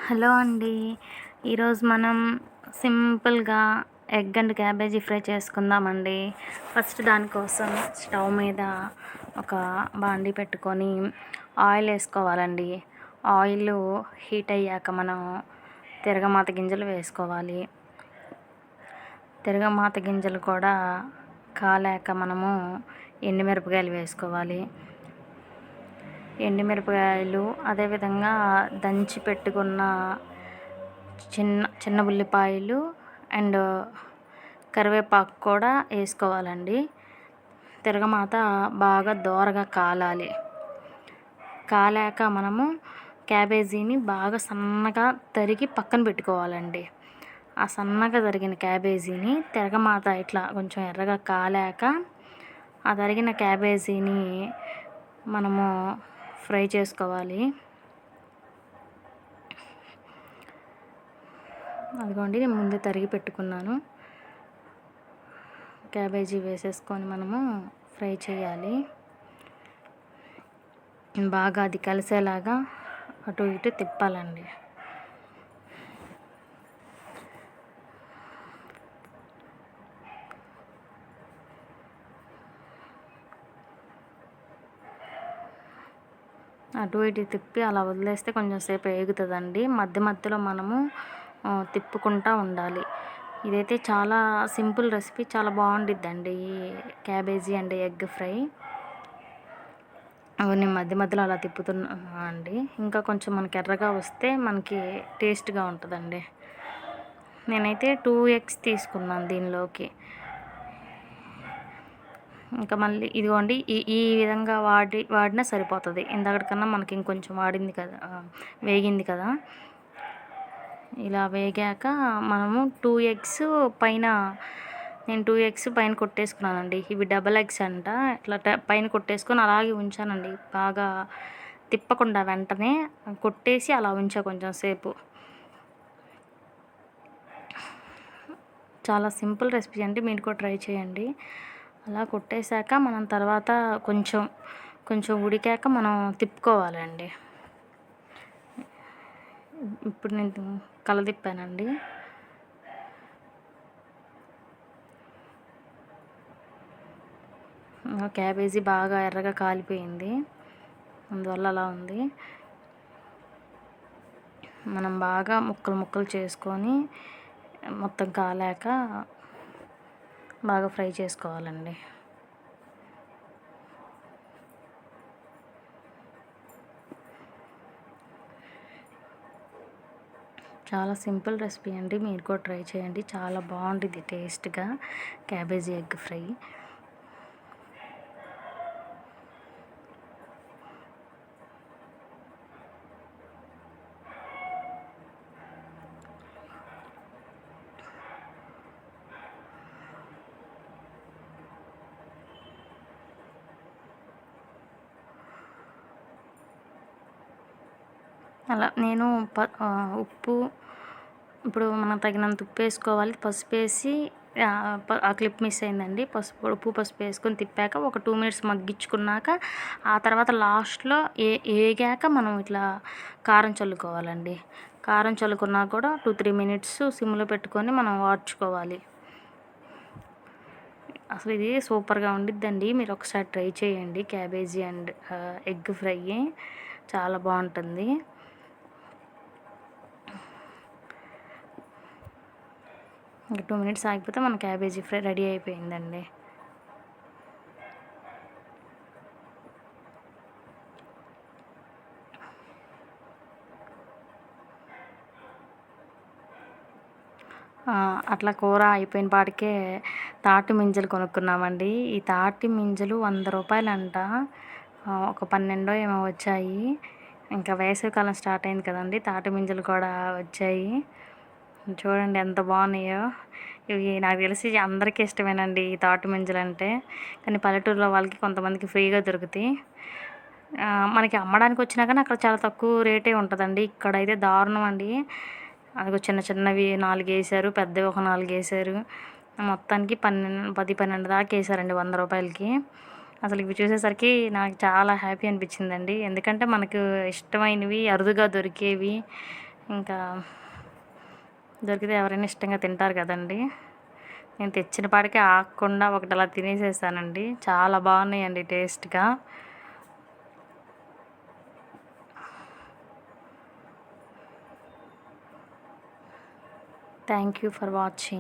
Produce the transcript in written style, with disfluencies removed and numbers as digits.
Hello అండి. ఈరోజు మనం సింపుల్గా ఎగ్ అండ్ క్యాబేజీ ఫ్రై చేసుకుందామండి. ఫస్ట్ దానికోసం స్టవ్ మీద ఒక బాండీ పెట్టుకొని ఆయిల్ వేసుకోవాలండి. ఆయిల్ హీట్ అయ్యాక మనం తిరగమాత గింజలు వేసుకోవాలి. తిరగమాత గింజలు కూడా కాలాక మనము ఎండుమిరపకాయలు వేసుకోవాలి. ఎండుమిరపకాయలు అదేవిధంగా దంచి పెట్టుకున్న చిన్న చిన్న ఉల్లిపాయలు అండ్ కరివేపాకు కూడా వేసుకోవాలండి. తిరగమాత బాగా దోరగా కాలాలి. కాలాక మనము క్యాబేజీని బాగా సన్నగా తరిగి పక్కన పెట్టుకోవాలండి. ఆ సన్నగా తరిగిన క్యాబేజీని తిరగమాత ఇట్లా కొంచెం ఎర్రగా కాలాక ఆ తరిగిన క్యాబేజీని మనము ఫ్రై చేసుకోవాలి. అదిగోండి, నేను ముందే తరిగి పెట్టుకున్నాను. క్యాబేజీ వేసేసుకొని మనము ఫ్రై చేయాలి. బాగా అది కలిసేలాగా అటు ఇటు తిప్పాలండి. అటు ఇటు తిప్పి అలా వదిలేస్తే కొంచెం సేపు వేగుతుందండి. మధ్య మధ్యలో మనము తిప్పుకుంటూ ఉండాలి. ఇదైతే చాలా సింపుల్ రెసిపీ, చాలా బాగుండిద్దండి ఈ క్యాబేజీ అండ్ ఎగ్ ఫ్రై. అవన్నీ మధ్య మధ్యలో అలా తిప్పుతున్నా అండి. ఇంకా కొంచెం మనకి ఎర్రగా వస్తే మనకి టేస్ట్గా ఉంటుందండి. నేనైతే 2 ఎగ్స్ తీసుకున్నాను దీనిలోకి. ఇంకా మళ్ళీ ఇదిగోండి, ఈ ఈ విధంగా వాడినా సరిపోతుంది. ఇందాకటికన్నా మనకి ఇంకొంచెం వేగింది కదా. ఇలా వేగాక మనము 2 ఎగ్స్ పైన, నేను 2 ఎగ్స్ పైన కొట్టేసుకున్నానండి. ఇవి డబల్ ఎగ్స్ అంట. ఇట్లా పైన కొట్టేసుకొని అలాగే ఉంచానండి. బాగా తిప్పకుండా వెంటనే కొట్టేసి అలా ఉంచా కొంచెం సేపు. చాలా సింపుల్ రెసిపీ అండి, మీరు కూడా ట్రై చేయండి. అలా కొట్టేశాక మనం తర్వాత కొంచెం ఉడికాక మనం తిప్పుకోవాలండి. ఇప్పుడు నేను కలదిప్పానండి. క్యాబేజీ బాగా ఎర్రగా కాలిపోయింది, అందువల్ల అలా ఉంది. మనం బాగా ముక్కలు చేసుకొని మొత్తం కాలాక బాగా ఫ్రై చేసుకోవాలండి. చాలా సింపుల్ రెసిపీ అండి, మీరు కూడా ట్రై చేయండి. చాలా బాగుంటుంది టేస్ట్గా క్యాబేజీ ఎగ్ ఫ్రై. అలా నేను ఉప్పు ఇప్పుడు మనం తగినంత ఉప్పు వేసుకోవాలి. పసుపు వేసి ఆ క్లిప్ మిస్ అయిందండి. ఉప్పు పసుపు వేసుకొని తిప్పాక ఒక 2 మినిట్స్ మగ్గించుకున్నాక ఆ తర్వాత లాస్ట్లో వేగాక మనం ఇట్లా కారం చల్లుకోవాలండి. కారం చల్లుకున్నా కూడా 2-3 మినిట్స్ సిమ్లో పెట్టుకొని మనం వాడ్చుకోవాలి. అసలు ఇది సూపర్గా ఉండిద్దండి. మీరు ఒకసారి ట్రై చేయండి. క్యాబేజీ అండ్ ఎగ్ ఫ్రై చాలా బాగుంటుంది. ఇంకా 2 మినిట్స్ ఆగిపోతే మన క్యాబేజీ ఫ్రై రెడీ అయిపోయిందండి. అట్లా కూర అయిపోయిన పాటికే తాటి మింజలు కొనుక్కున్నామండి. ఈ తాటి మింజలు 100 రూపాయలంట. ఒక 12 ఏమో వచ్చాయి. ఇంకా వేసవికాలం స్టార్ట్ అయింది కదండి, తాటి మింజలు కూడా వచ్చాయి. చూడండి ఎంత బాగున్నాయో. ఇవి నాకు తెలిసి అందరికీ ఇష్టమేనండి ఈ తాటి మింజలు అంటే. కానీ పల్లెటూరులో వాళ్ళకి కొంతమందికి ఫ్రీగా దొరుకుతాయి. మనకి అమ్మడానికి వచ్చినా కానీ అక్కడ చాలా తక్కువ రేటే ఉంటుందండి. ఇక్కడైతే దారుణం అండి. అదిగో చిన్నవి 4 వేసారు, పెద్దవి ఒక 4 వేసారు. మొత్తానికి 10-12 దాకా వేసారండి 100 రూపాయలకి. అసలు ఇవి చూసేసరికి నాకు చాలా హ్యాపీ అనిపించిందండి. ఎందుకంటే మనకు ఇష్టమైనవి, అరుదుగా దొరికేవి, ఇంకా దొరికితే ఎవరైనా ఇష్టంగా తింటారు కదండి. నేను తెచ్చిన పాటికి ఆగకుండా ఒకటి అలా తినేసేసానండి. చాలా బాగున్నాయండి టేస్ట్గా. Thank you for watching.